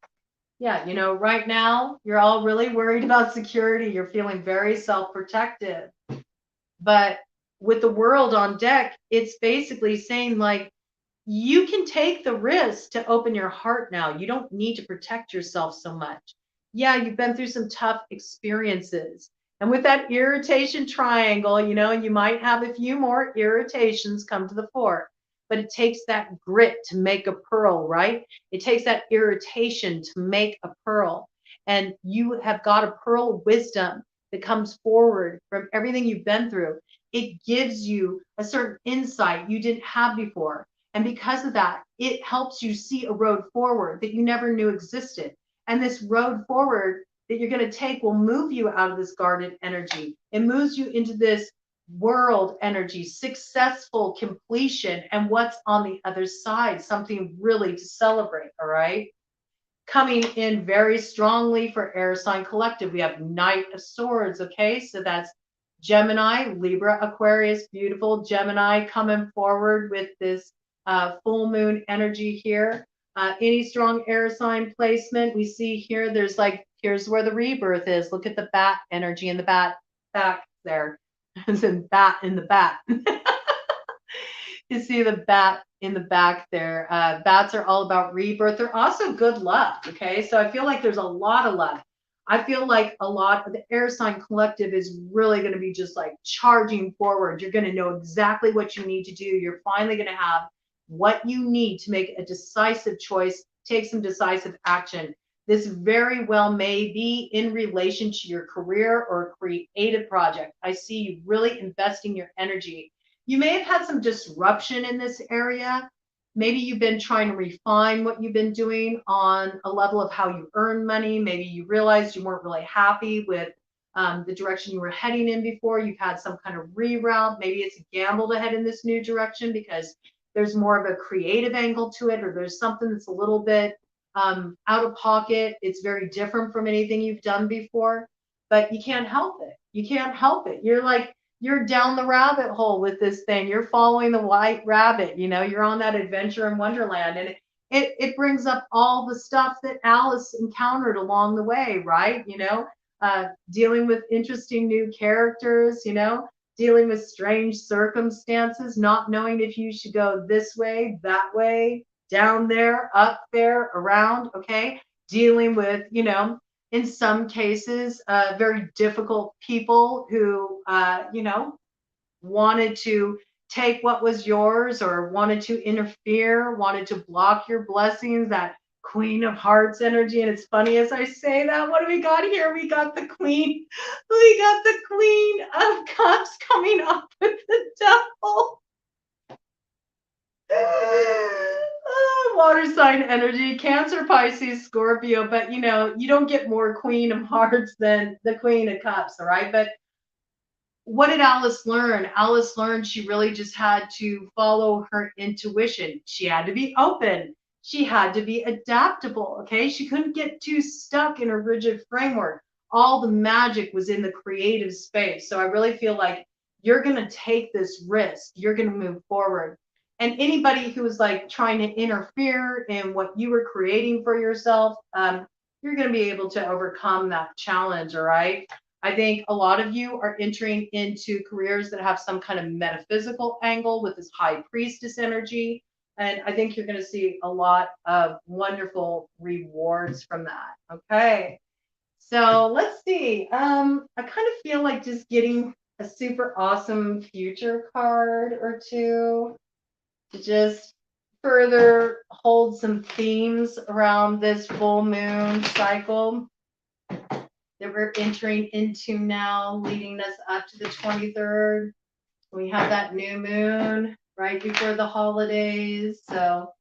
Yeah, you know, right now, you're all really worried about security. You're feeling very self-protective. But with the world on deck, it's basically saying, like, you can take the risk to open your heart now. You don't need to protect yourself so much. Yeah, you've been through some tough experiences. And with that irritation triangle, you know, you might have a few more irritations come to the fore. But it takes that grit to make a pearl, right? It takes that irritation to make a pearl. And you have got a pearl of wisdom that comes forward from everything you've been through. It gives you a certain insight you didn't have before. And because of that, it helps you see a road forward that you never knew existed. And this road forward that you're going to take will move you out of this guarded energy. It moves you into this world energy, successful completion, and what's on the other side, something really to celebrate, all right? Coming in very strongly for air sign collective, we have Knight of Swords, okay? So that's Gemini, Libra, Aquarius, beautiful Gemini coming forward with this full moon energy here. Any strong air sign placement we see here, there's like, here's where the rebirth is. Look at the bat energy in the bat back there. As in bat in the bat. You see the bat in the back there. Bats are all about rebirth. They're also good luck. Okay. So I feel like there's a lot of luck. I feel like a lot of the air sign collective is really going to be just like charging forward. You're going to know exactly what you need to do. You're finally going to have what you need to make a decisive choice, take some decisive action. This very well may be in relation to your career or a creative project. I see you really investing your energy. You may have had some disruption in this area. Maybe you've been trying to refine what you've been doing on a level of how you earn money. Maybe you realized you weren't really happy with the direction you were heading in before. You've had some kind of reroute. Maybe it's a gamble to head in this new direction because there's more of a creative angle to it, or there's something that's a little bit out of pocket. It's very different from anything you've done before, but you can't help it. You can't help it. You're like, you're down the rabbit hole with this thing. You're following the white rabbit, you know, you're on that adventure in Wonderland. And it brings up all the stuff that Alice encountered along the way, right? You know, dealing with interesting new characters, you know, dealing with strange circumstances, not knowing if you should go this way, that way, down there, up there, around, okay? Dealing with, you know, in some cases, very difficult people who, you know, wanted to take what was yours or wanted to interfere, wanted to block your blessings, that Queen of Hearts energy. And it's funny as I say that, what do we got here? We got the Queen. We got the Queen of Cups coming up with the Devil. Water sign energy, Cancer, Pisces, Scorpio, but you know, you don't get more Queen of Hearts than the Queen of Cups, all right? But what did Alice learn? Alice learned she really just had to follow her intuition. She had to be open. She had to be adaptable, okay? She couldn't get too stuck in a rigid framework. All the magic was in the creative space. So I really feel like you're going to take this risk. You're going to move forward. And anybody who is like trying to interfere in what you were creating for yourself, you're going to be able to overcome that challenge, all right? I think a lot of you are entering into careers that have some kind of metaphysical angle with this high priestess energy. And I think you're going to see a lot of wonderful rewards from that. Okay. So let's see. I kind of feel like just getting a super awesome future card or two to just further hold some themes around this full moon cycle that we're entering into now, leading us up to the 23rd. We have that new moon right before the holidays. So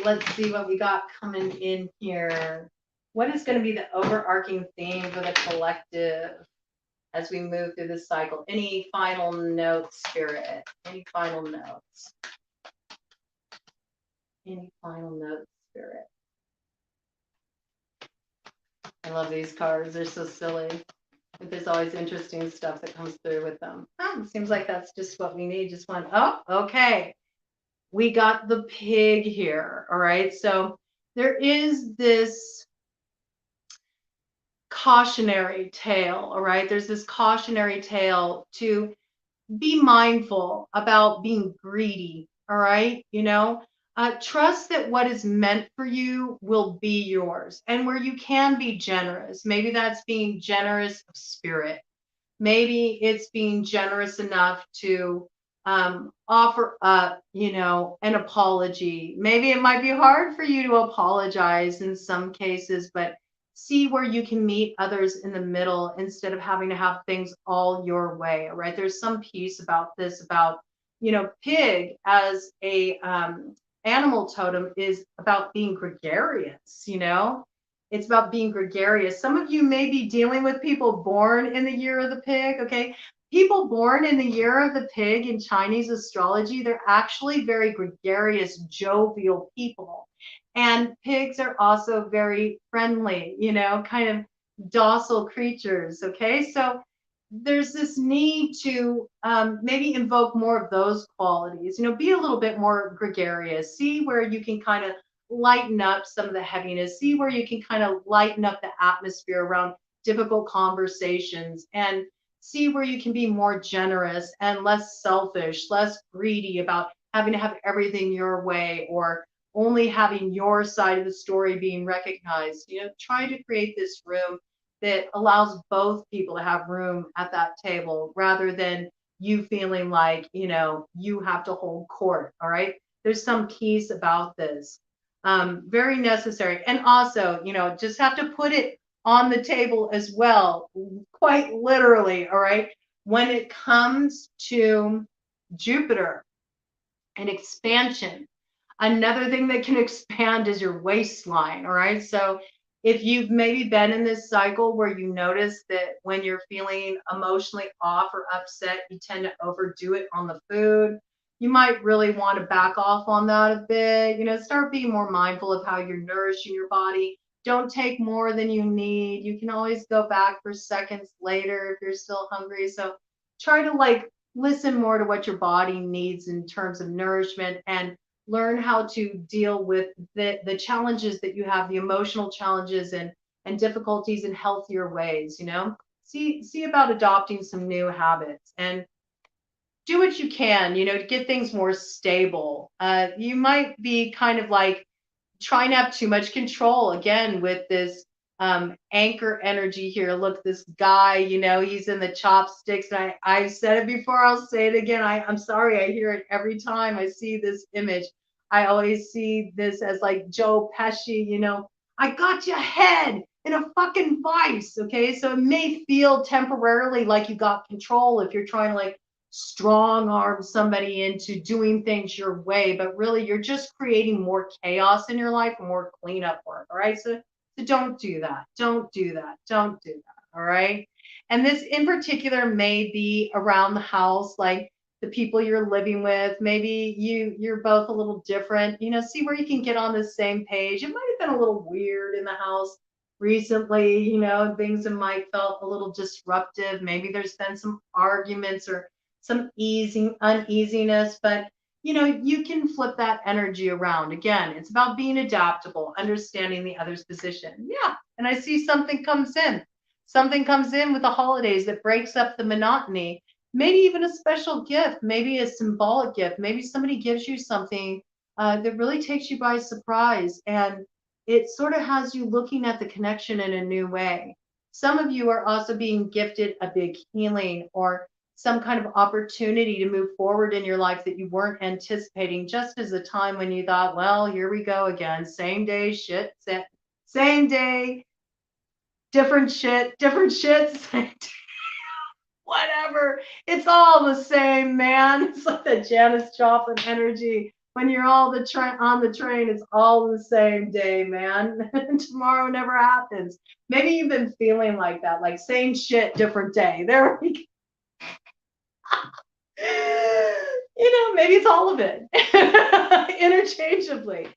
let's see what we got coming in here. What is going to be the overarching theme for the collective as we move through this cycle? Any final notes, Spirit? Any final notes? Any final notes, Spirit? I love these cards. They're so silly. But there's always interesting stuff that comes through with them. It seems like that's just what we need. Just one. Oh, okay. We got the pig here. All right. So there is this cautionary tale. All right. There's this cautionary tale to be mindful about being greedy. All right. You know, trust that what is meant for you will be yours, and where you can be generous. Maybe that's being generous of spirit. Maybe it's being generous enough to offer up, you know, an apology. Maybe it might be hard for you to apologize in some cases, but see where you can meet others in the middle instead of having to have things all your way. Right? There's some piece about this about, you know, pig as a animal totem is about being gregarious, you know. It's about being gregarious. Some of you may be dealing with people born in the year of the pig, okay? People born in the year of the pig in Chinese astrology, they're actually very gregarious, jovial people. And pigs are also very friendly, you know, kind of docile creatures, okay? So there's this need to maybe invoke more of those qualities, you know, be a little bit more gregarious, see where you can kind of lighten up some of the heaviness, see where you can kind of lighten up the atmosphere around difficult conversations, and see where you can be more generous and less selfish, less greedy about having to have everything your way or only having your side of the story being recognized. You know, try to create this room that allows both people to have room at that table rather than you feeling like, you know, you have to hold court. All right. There's some peace about this. Very necessary. And also, you know, just have to put it on the table as well, quite literally. All right. When it comes to Jupiter and expansion, another thing that can expand is your waistline. All right. So if you've maybe been in this cycle where you notice that when you're feeling emotionally off or upset, you tend to overdo it on the food, you might really want to back off on that a bit. You know, start being more mindful of how you're nourishing your body. Don't take more than you need. You can always go back for seconds later if you're still hungry. So try to like listen more to what your body needs in terms of nourishment and learn how to deal with the challenges that you have, the emotional challenges and difficulties in healthier ways, you know. See about adopting some new habits and do what you can, you know, to get things more stable. You might be kind of like trying to have too much control again with this anchor energy here. Look, this guy, you know, he's in the chopsticks. And I've said it before, I'll say it again. I'm sorry, I hear it every time I see this image. I always see this as like Joe Pesci, you know, I got your head in a fucking vice. Okay. So it may feel temporarily like you got control if you're trying to like strong arm somebody into doing things your way, but really you're just creating more chaos in your life and more cleanup work. All right. So don't do that. Don't do that. Don't do that. All right. And this in particular may be around the house, like the people you're living with. Maybe you're both a little different. You know, see where you can get on the same page. It might have been a little weird in the house recently, you know, things that might felt a little disruptive. Maybe there's been some arguments or some uneasiness, but you know, you can flip that energy around. Again, it's about being adaptable, understanding the other's position. Yeah. And I see something comes in. Something comes in with the holidays that breaks up the monotony. Maybe even a special gift, maybe a symbolic gift. Maybe somebody gives you something that really takes you by surprise. And it sort of has you looking at the connection in a new way. Some of you are also being gifted a big healing or some kind of opportunity to move forward in your life that you weren't anticipating, just as a time when you thought, well, here we go again, same day shit, same day, different shit, whatever. It's all the same, man. It's like the Janis Joplin energy. When you're all on the train, it's all the same day, man. Tomorrow never happens. Maybe you've been feeling like that, like same shit, different day. There we go. You know, maybe it's all of it interchangeably.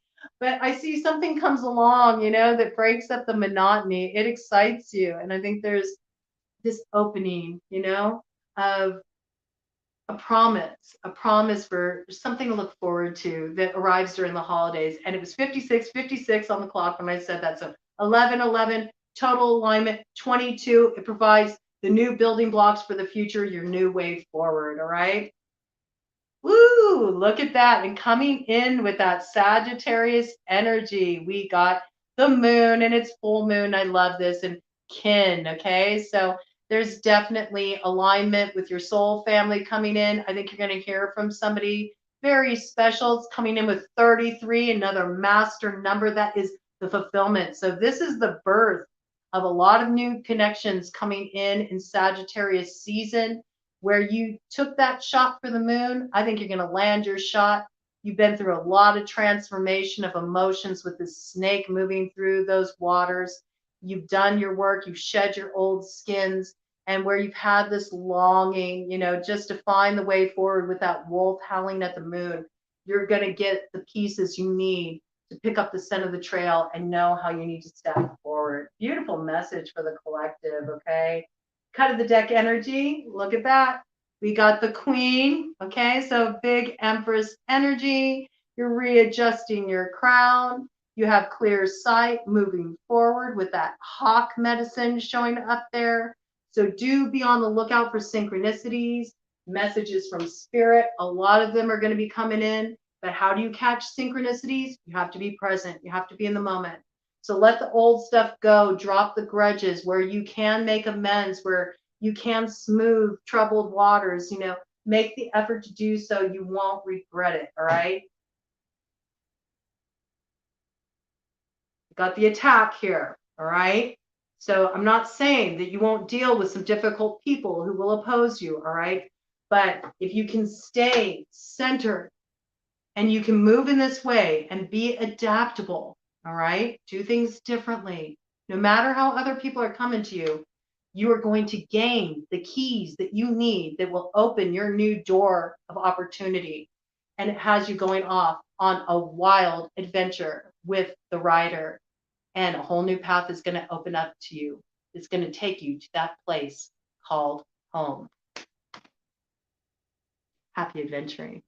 But I see something comes along, you know, that breaks up the monotony. It excites you. And I think there's this opening, you know, of a promise for something to look forward to that arrives during the holidays. And it was 56 on the clock when I said that. So 11, total alignment, 22. It provides the new building blocks for the future, your new way forward. All right. Woo, look at that. And coming in with that Sagittarius energy, we got the moon and it's full moon. I love this. And kin. Okay. So there's definitely alignment with your soul family coming in. I think you're going to hear from somebody very special. It's coming in with 33, another master number. That is the fulfillment. So this is the birth of a lot of new connections coming in Sagittarius season, where you took that shot for the moon. I think you're going to land your shot. You've been through a lot of transformation of emotions with this snake moving through those waters. You've done your work. You've shed your old skins. And where you've had this longing, you know, just to find the way forward with that wolf howling at the moon, you're going to get the pieces you need to pick up the scent of the trail and know how you need to step forward. Beautiful message for the collective, okay? Cut of the deck energy. Look at that. We got the queen. Okay, so big empress energy. You're readjusting your crown. You have clear sight moving forward with that hawk medicine showing up there. So do be on the lookout for synchronicities, messages from spirit. A lot of them are going to be coming in. But how do you catch synchronicities? You have to be present. You have to be in the moment. So let the old stuff go, drop the grudges where you can make amends, where you can smooth troubled waters, you know, make the effort to do so. You won't regret it. All right. Got the attack here. All right. So I'm not saying that you won't deal with some difficult people who will oppose you. All right. But if you can stay centered and you can move in this way and be adaptable, all right, do things differently. No matter how other people are coming to you, you are going to gain the keys that you need that will open your new door of opportunity. And it has you going off on a wild adventure with the rider. And a whole new path is going to open up to you. It's going to take you to that place called home. Happy adventuring.